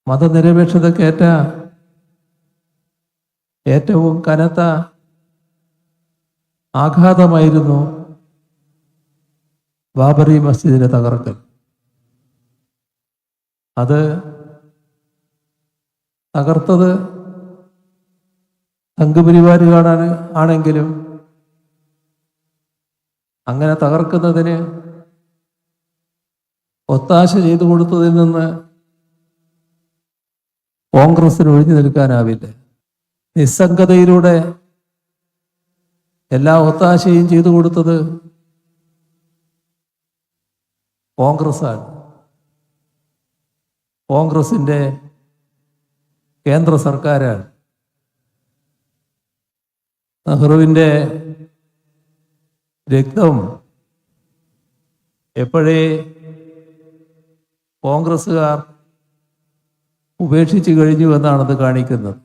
മതനിരപേക്ഷതക്കേറ്റ ഏറ്റവും കനത്ത ആഘാതമായിരുന്നു ബാബറി മസ്ജിദിനെ തകർക്കൽ. അത് തകർത്തത് സംഘപരിവാരുകാരാണ് ആണെങ്കിലും അങ്ങനെ തകർക്കുന്നതിന് ഒത്താശ ചെയ്തു കൊടുത്തതിൽ നിന്ന് കോൺഗ്രസിന് ഒഴിഞ്ഞു നിൽക്കാനാവില്ല. നിസ്സംഗതയിലൂടെ എല്ലാ ഒത്താശയും ചെയ്തു കൊടുത്തത് കോൺഗ്രസ്സാണ്. കോൺഗ്രസിൻ്റെ കേന്ദ്ര സർക്കാരാണ്. നെഹ്റുവിൻ്റെ രക്തം എപ്പോഴേ കോൺഗ്രസ്സുകാർ ഉപേക്ഷിച്ചു കഴിഞ്ഞു എന്നാണത് കാണിക്കുന്നത്.